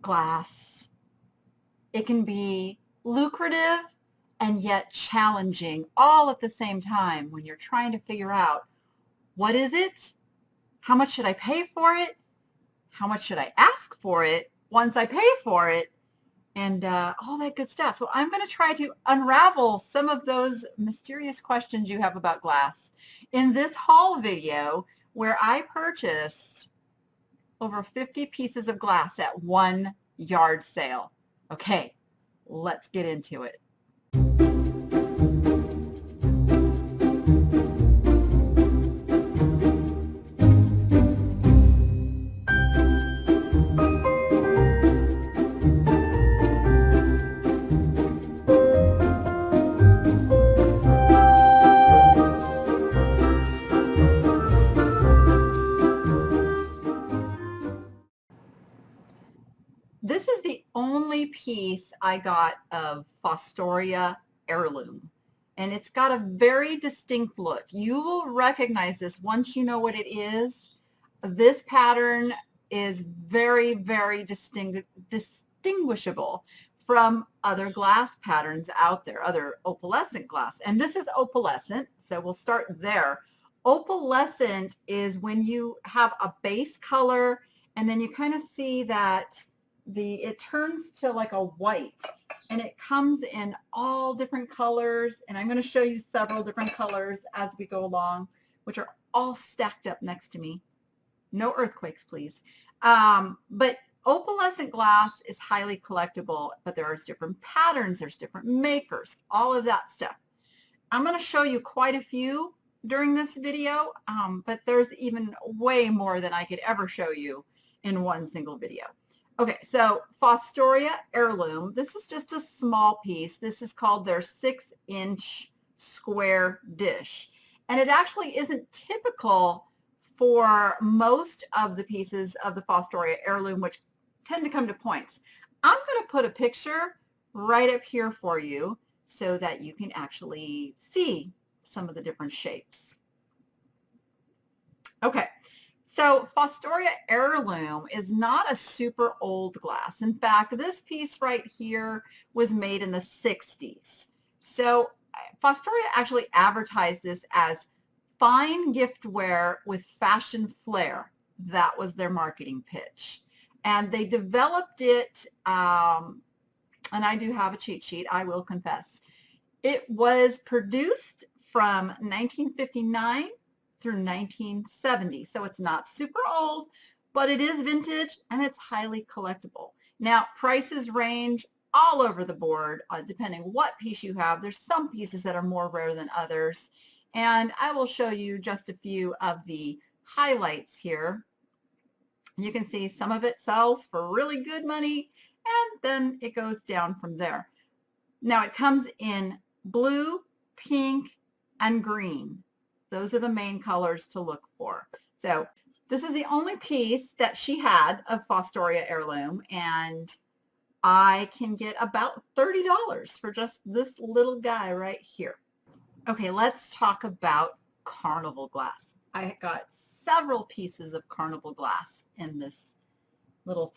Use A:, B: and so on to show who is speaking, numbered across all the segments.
A: glass. It can be lucrative and yet challenging all at the same time when you're trying to figure out, what is it? How much should I pay for it? How much should I ask for it once I pay for it? And all that good stuff. So I'm going to try to unravel some of those mysterious questions you have about glass in this haul video where I purchased over 50 pieces of glass at one yard sale. Okay, let's get into it. This is the only piece I got of Fostoria Heirloom, and it's got a very distinct look. You will recognize this once you know what it is. This pattern is very, very distinguishable from other glass patterns out there, other opalescent glass. And this is opalescent, so we'll start there. Opalescent is when you have a base color and then you kind of see that it turns to like a white, and it comes in all different colors, and I'm going to show you several different colors as we go along, which are all stacked up next to me. No earthquakes, please. But opalescent glass is highly collectible, but there are different patterns, there's different makers, all of that stuff. I'm going to show you quite a few during this video, but there's even way more than I could ever show you in one single video. Okay, so Fostoria Heirloom, this is just a small piece. This is called their 6-inch square dish. And it actually isn't typical for most of the pieces of the Fostoria Heirloom, which tend to come to points. I'm going to put a picture right up here for you so that you can actually see some of the different shapes. Okay. So Fostoria Heirloom is not a super old glass. In fact, this piece right here was made in the 60s. So Fostoria actually advertised this as fine giftware with fashion flair. That was their marketing pitch. And they developed it, and I do have a cheat sheet, I will confess. It was produced from 1959 through 1970. So it's not super old, but it is vintage and it's highly collectible. Now, prices range all over the board, depending what piece you have. There's some pieces that are more rare than others. And I will show you just a few of the highlights here. You can see some of it sells for really good money, and then it goes down from there. Now, it comes in blue, pink, and green. Those are the main colors to look for. So this is the only piece that she had of Fostoria Heirloom, and I can get about $30 for just this little guy right here. Okay, let's talk about Carnival Glass. I got several pieces of Carnival Glass in this little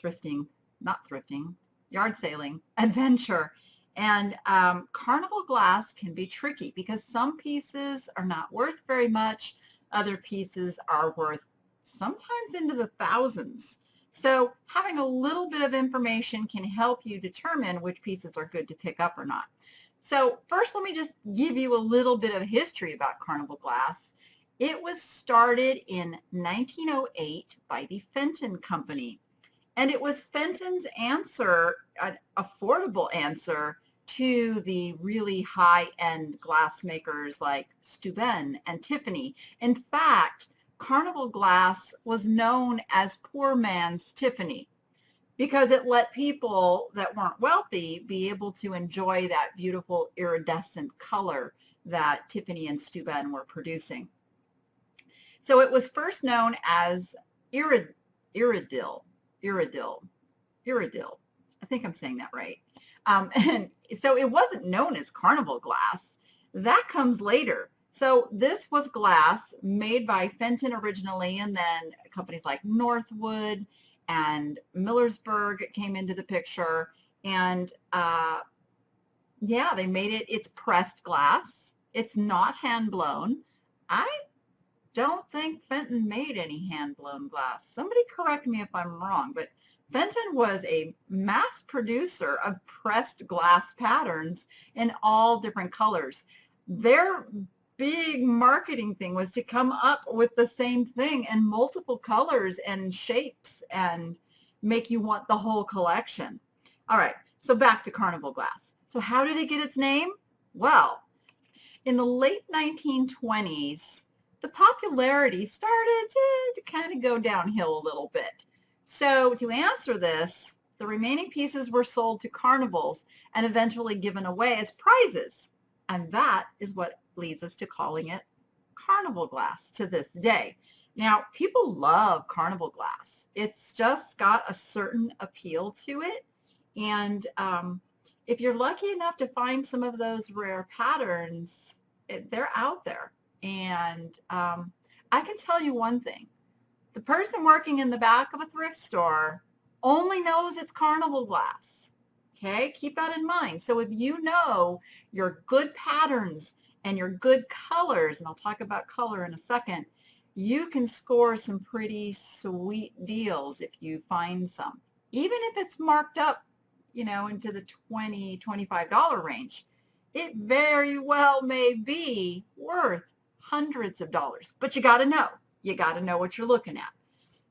A: yard sailing adventure. And Carnival Glass can be tricky because some pieces are not worth very much. Other pieces are worth sometimes into the thousands. So having a little bit of information can help you determine which pieces are good to pick up or not. So first, let me just give you a little bit of history about Carnival Glass. It was started in 1908 by the Fenton Company. And it was Fenton's answer, an affordable answer, to the really high-end glass makers like Dugan and Tiffany. In fact, Carnival Glass was known as poor man's Tiffany because it let people that weren't wealthy be able to enjoy that beautiful iridescent color that Tiffany and Dugan were producing. So it was first known as iridil. I think I'm saying that right. And so it wasn't known as Carnival Glass. That comes later. So this was glass made by Fenton originally, and then companies like Northwood and Millersburg came into the picture, and yeah, they made it. It's pressed glass. It's not hand blown. I don't think Fenton made any hand blown glass. Somebody correct me if I'm wrong, but Fenton was a mass producer of pressed glass patterns in all different colors. Their big marketing thing was to come up with the same thing in multiple colors and shapes and make you want the whole collection. All right, so back to Carnival Glass. So how did it get its name? Well, in the late 1920s, the popularity started to kind of go downhill a little bit. So to answer this, the remaining pieces were sold to carnivals and eventually given away as prizes. And that is what leads us to calling it Carnival Glass to this day. Now, people love Carnival Glass. It's just got a certain appeal to it. And if you're lucky enough to find some of those rare patterns, they're out there. And I can tell you one thing. The person working in the back of a thrift store only knows it's Carnival Glass. Okay, keep that in mind. So if you know your good patterns and your good colors, and I'll talk about color in a second, you can score some pretty sweet deals if you find some. Even if it's marked up, you know, into the $20, $25 range, it very well may be worth hundreds of dollars. But you got to know. You got to know what you're looking at.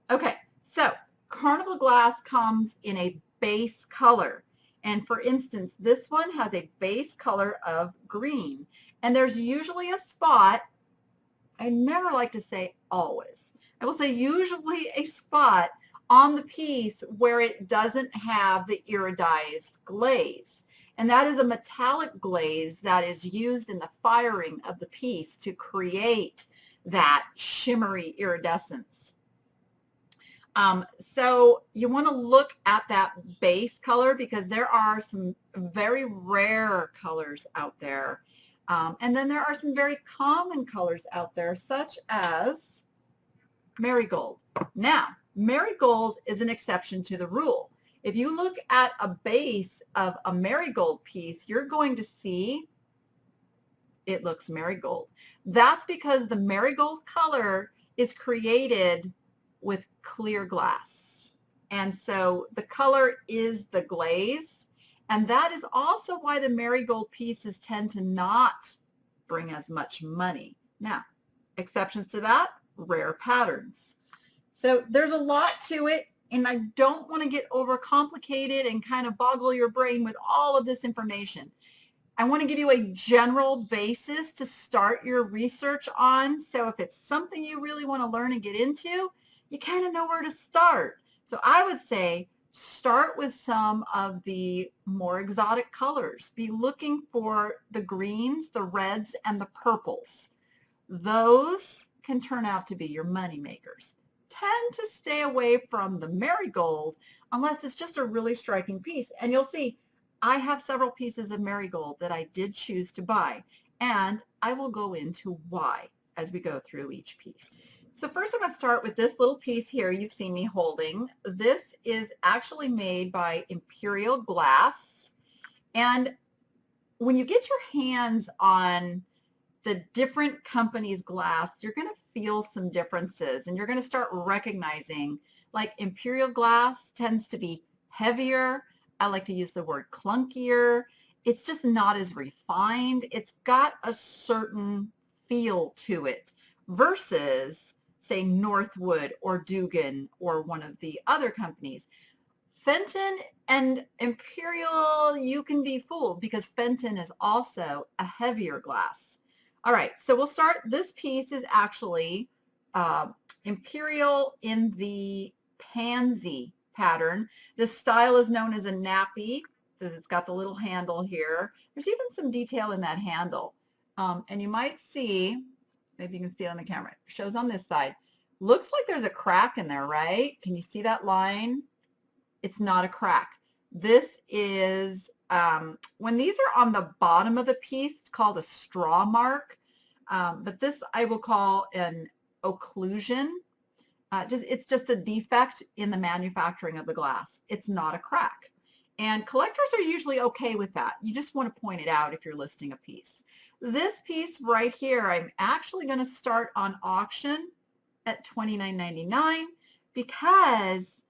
A: Okay, so Carnival Glass comes in a base color. And for instance, this one has a base color of green. And there's usually a spot, I never like to say always, I will say usually a spot on the piece where it doesn't have the iridized glaze. And that is a metallic glaze that is used in the firing of the piece to create that shimmery iridescence. So you want to look at that base color because there are some very rare colors out there. And then there are some very common colors out there, such as Marigold. Now, Marigold is an exception to the rule. If you look at a base of a Marigold piece, you're going to see it looks Marigold. That's because the Marigold color is created with clear glass. And so the color is the glaze. And that is also why the Marigold pieces tend to not bring as much money. Now, exceptions to that, rare patterns. So there's a lot to it, and I don't want to get overcomplicated and kind of boggle your brain with all of this information. I want to give you a general basis to start your research on. So if it's something you really want to learn and get into, you kind of know where to start. So I would say start with some of the more exotic colors. Be looking for the greens, the reds, and the purples. Those can turn out to be your money makers. Tend to stay away from the Marigold unless it's just a really striking piece. And you'll see I have several pieces of Marigold that I did choose to buy, and I will go into why as we go through each piece. So first I'm going to start with this little piece here you've seen me holding. This is actually made by Imperial Glass. And when you get your hands on the different companies' glass, you're going to feel some differences, and you're going to start recognizing, like Imperial Glass tends to be heavier. I like to use the word clunkier. It's just not as refined. It's got a certain feel to it versus, say, Northwood or Dugan or one of the other companies. Fenton and Imperial, you can be fooled because Fenton is also a heavier glass. All right, so we'll start. This piece is actually Imperial in the pansy pattern. This style is known as a nappy because it's got the little handle here. There's even some detail in that handle. And you might see, maybe you can see it on the camera, it shows on this side. Looks like there's a crack in there, right? Can you see that line? It's not a crack. This is, when these are on the bottom of the piece, it's called a straw mark. But this I will call an occlusion. It's just a defect in the manufacturing of the glass. It's not a crack. And collectors are usually okay with that. You just want to point it out if you're listing a piece. This piece right here, I'm actually going to start on auction at $29.99 because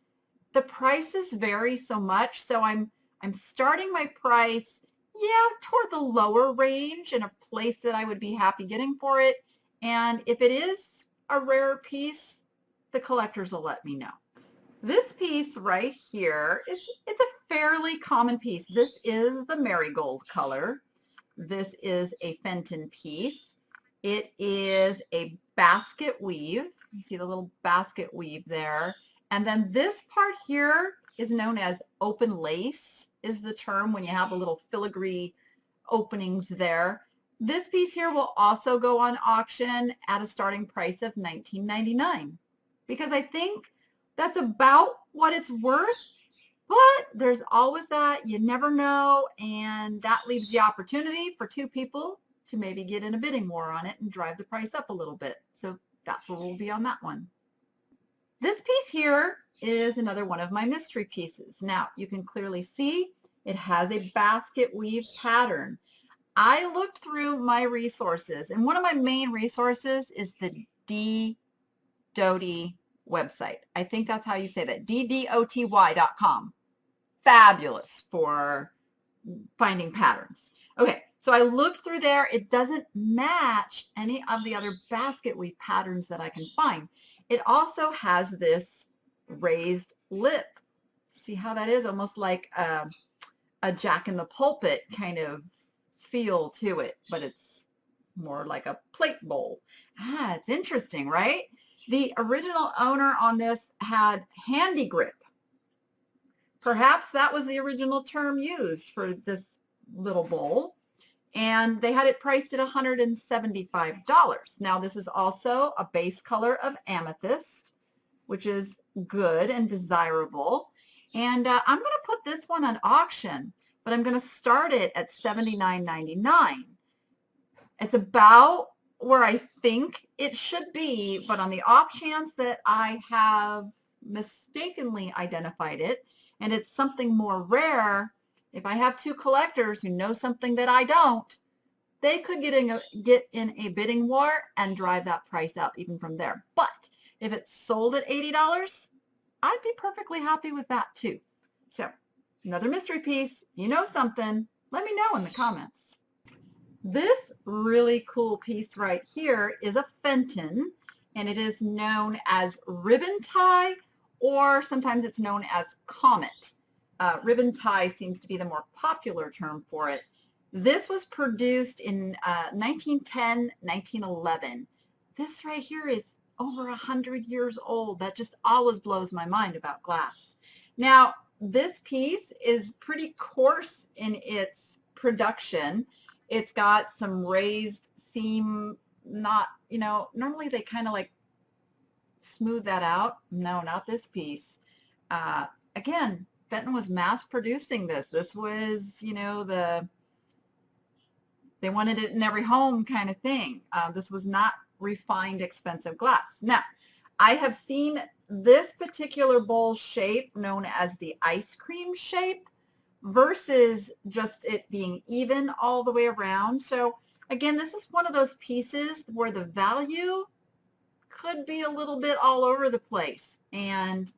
A: the prices vary so much. So I'm starting my price, yeah, toward the lower range in a place that I would be happy getting for it. And if it is a rare piece, the collectors will let me know. This piece right here it's a fairly common piece. This is the Marigold color. This is a Fenton piece. It is a basket weave. You see the little basket weave there. And then this part here is known as open lace, is the term when you have a little filigree openings there. This piece here will also go on auction at a starting price of $19.99 because I think that's about what it's worth, but there's always that, you never know, and that leaves the opportunity for two people to maybe get in a bidding war on it and drive the price up a little bit. So that's where we'll be on that one. This piece here is another one of my mystery pieces. Now you can clearly see it has a basket weave pattern. I looked through my resources, and one of my main resources is the D. Doty website. I think that's how you say that, ddoty.com. Fabulous for finding patterns. Okay, so I looked through there. It doesn't match any of the other basket weave patterns that I can find. It also has this raised lip. See how that is? Almost like a Jack in the Pulpit kind of feel to it, but it's more like a plate bowl. It's interesting, right? The original owner on this had handy grip. Perhaps that was the original term used for this little bowl. And they had it priced at $175. Now this is also a base color of amethyst, which is good and desirable. And I'm going to put this one on auction, but I'm going to start it at $79.99. It's about where I think it should be, but on the off chance that I have mistakenly identified it and it's something more rare, if I have two collectors who know something that I don't, they could get in a bidding war and drive that price up even from there. But if it's sold at $80, I'd be perfectly happy with that too. So another mystery piece, you know something, let me know in the comments. This really cool piece right here is a Fenton, and it is known as ribbon tie, or sometimes it's known as comet. Ribbon tie seems to be the more popular term for it. This was produced in 1910, 1911. This right here is over 100 years old. That just always blows my mind about glass. Now, this piece is pretty coarse in its production. It's got some raised seam, not, you know, normally they kind of like smooth that out. No, not this piece. Again, Fenton was mass producing this. This was, you know, they wanted it in every home kind of thing. This was not refined, expensive glass. Now, I have seen this particular bowl shape known as the ice cream shape versus just it being even all the way around. So again, this is one of those pieces where the value could be a little bit all over the place. And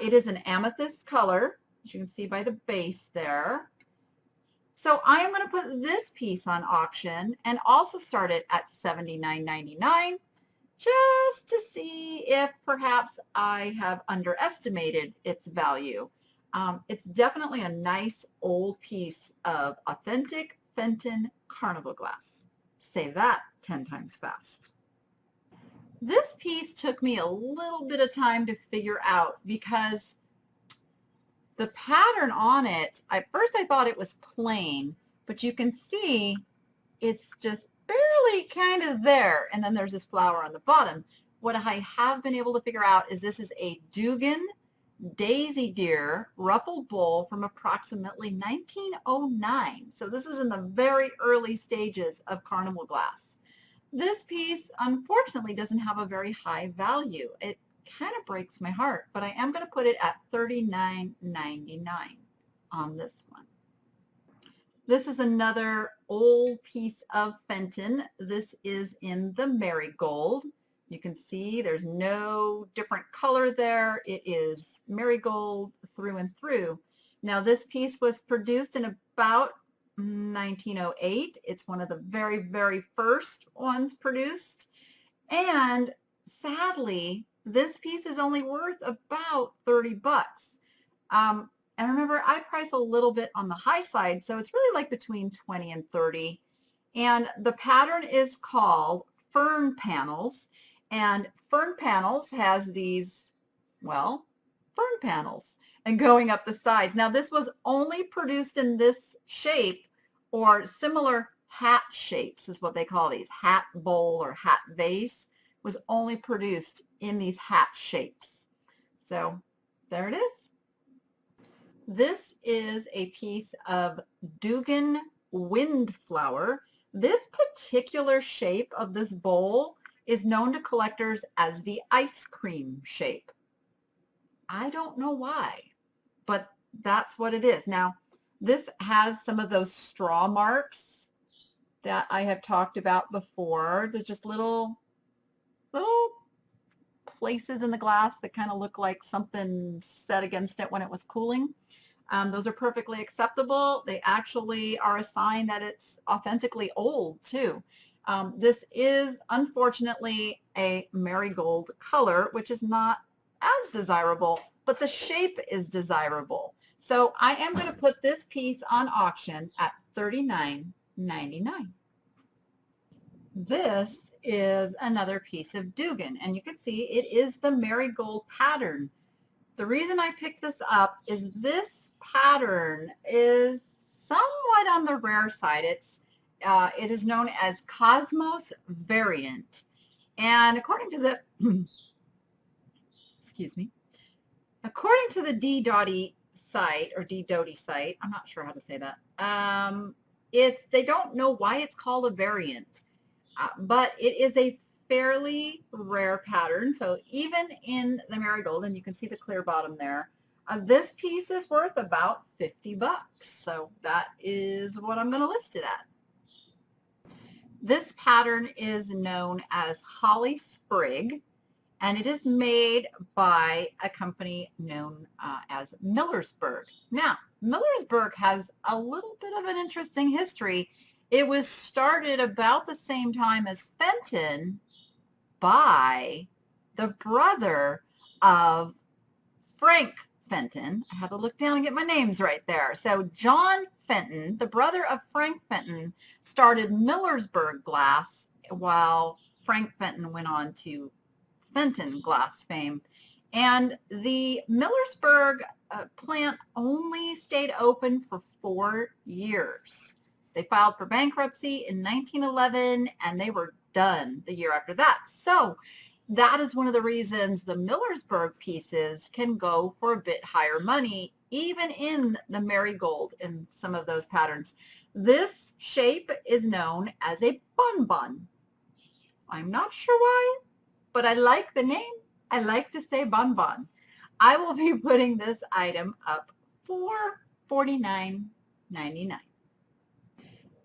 A: it is an amethyst color, as you can see by the base there. So I am going to put this piece on auction and also start it at $79.99 just to see if perhaps I have underestimated its value. It's definitely a nice old piece of authentic Fenton Carnival glass. Say that 10 times fast. This piece took me a little bit of time to figure out because the pattern on it, at first I thought it was plain, but you can see it's just barely kind of there, and then there's this flower on the bottom. What I have been able to figure out is this is a Dugan Daisy Deer ruffled bowl from approximately 1909. So this is in the very early stages of Carnival glass. This piece, unfortunately, doesn't have a very high value. It kind of breaks my heart, but I am going to put it at $39.99 on this one. This is another old piece of Fenton. This is in the Marigold. You can see there's no different color there. It is Marigold through and through. Now this piece was produced in about 1908. It's one of the very, very first ones produced. And sadly, this piece is only worth about 30 bucks. And remember, I price a little bit on the high side, so it's really like between 20 and 30. And the pattern is called Fern Panels. And Fern Panels has these, well, fern panels and going up the sides. Now, this was only produced in this shape or similar hat shapes is what they call these. Hat bowl or hat vase was only produced in these hat shapes. So there it is. This is a piece of Dugan windflower. This particular shape of this bowl is known to collectors as the ice cream shape. I don't know why, but that's what it is. Now, this has some of those straw marks that I have talked about before. They're just little places in the glass that kind of look like something set against it when it was cooling. Those are perfectly acceptable. They actually are a sign that it's authentically old too. This is unfortunately a marigold color, which is not as desirable, but the shape is desirable. So I am going to put this piece on auction at $39.99. This is another piece of Dugan, and you can see it is the marigold pattern. The reason I picked this up is this pattern is somewhat on the rare side. It is known as Cosmos Variant, and according to the excuse me, according to the D-Dotty site or D-Doty site, I'm not sure how to say that. They don't know why it's called a variant, but it is a fairly rare pattern. So even in the marigold, and you can see the clear bottom there, this piece is worth about 50 bucks. So that is what I'm going to list it at. This pattern is known as Holly Sprig, and it is made by a company known as Millersburg. Now, Millersburg has a little bit of an interesting history. It was started about the same time as Fenton by the brother of Frank Fenton. I had to look down and get my names right there. So John Fenton, the brother of Frank Fenton, started Millersburg Glass while Frank Fenton went on to Fenton Glass fame. And the Millersburg plant only stayed open for 4 years. They filed for bankruptcy in 1911, and they were done the year after that. So that is one of the reasons the Millersburg pieces can go for a bit higher money, even in the marigold in some of those patterns. This shape is known as a bonbon. I'm not sure why, but I like the name. I like to say bonbon. I will be putting this item up for $49.99.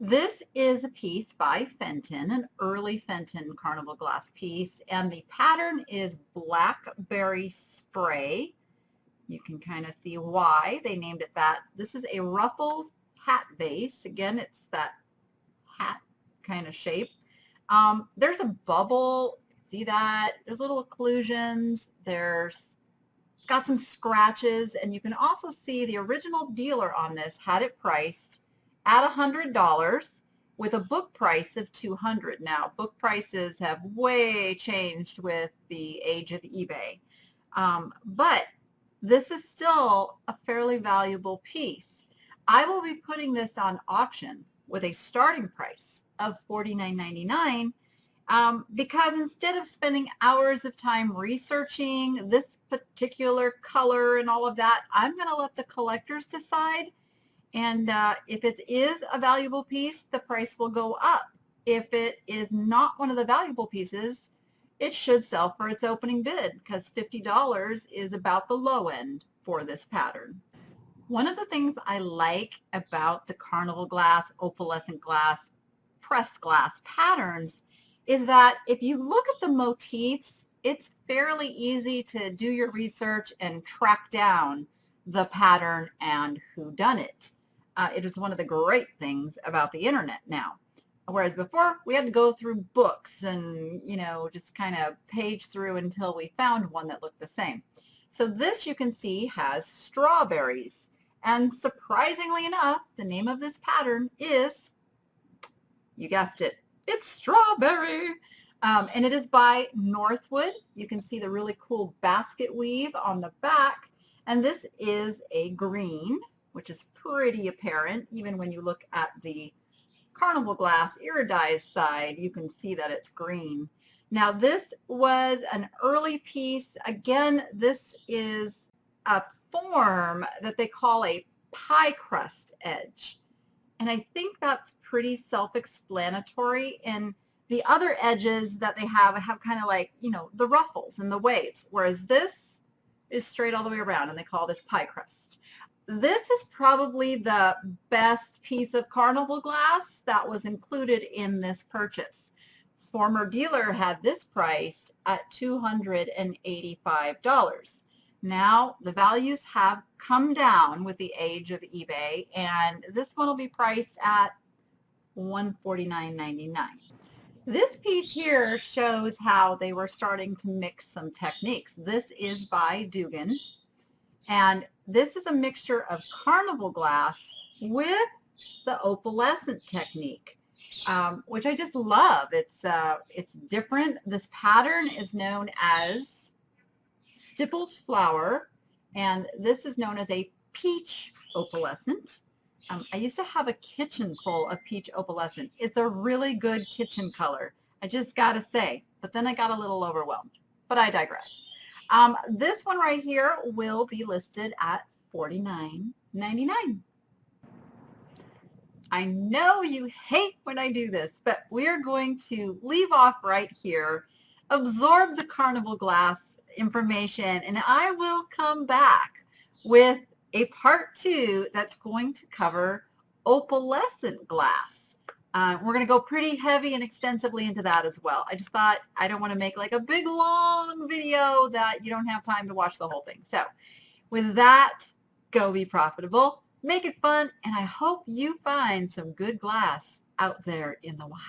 A: This is a piece by Fenton, an early Fenton Carnival Glass piece, and the pattern is Blackberry Spray. You can kind of see why they named it that. This is a Ruffled Hat Vase. Again, it's that hat kind of shape. There's a bubble. See that? There's little occlusions. It's got some scratches, and you can also see the original dealer on this had it priced at $100 with a book price of $200. Now, book prices have way changed with the age of eBay, but this is still a fairly valuable piece. I will be putting this on auction with a starting price of $49.99 because instead of spending hours of time researching this particular color and all of that, I'm going to let the collectors decide. And if it is a valuable piece, the price will go up. If it is not one of the valuable pieces, it should sell for its opening bid because $50 is about the low end for this pattern. One of the things I like about the Carnival Glass, Opalescent Glass, pressed glass patterns is that if you look at the motifs, it's fairly easy to do your research and track down the pattern and who done it. It is one of the great things about the internet now. Whereas before, we had to go through books and, just kind of page through until we found one that looked the same. So this, you can see, has strawberries. And surprisingly enough, the name of this pattern is, you guessed it, it's Strawberry. And it is by Northwood. You can see the really cool basket weave on the back. And this is a green, which is pretty apparent. Even when you look at the Carnival Glass iridized side, you can see that it's green. Now this was an early piece. Again, this is a form that they call a pie crust edge. And I think that's pretty self-explanatory. And the other edges that they have kind of like, the ruffles and the weights, whereas this is straight all the way around, and they call this pie crust. This is probably the best piece of Carnival Glass that was included in this purchase. Former dealer had this priced at $285. Now the values have come down with the age of eBay, and this one will be priced at $149.99. This piece here shows how they were starting to mix some techniques. This is by Dugan, and this is a mixture of Carnival Glass with the opalescent technique, which I just love. It's different. This pattern is known as stippled flower, and this is known as a peach opalescent. I used to have a kitchen full of peach opalescent. It's a really good kitchen color, I just gotta say, but then I got a little overwhelmed, but I digress. This one right here will be listed at $49.99. I know you hate when I do this, but we're going to leave off right here, absorb the Carnival Glass information, and I will come back with a part 2 that's going to cover opalescent glass. We're going to go pretty heavy and extensively into that as well. I just thought I don't want to make like a big long video that you don't have time to watch the whole thing. So with that, go be profitable, make it fun, and I hope you find some good glass out there in the wild.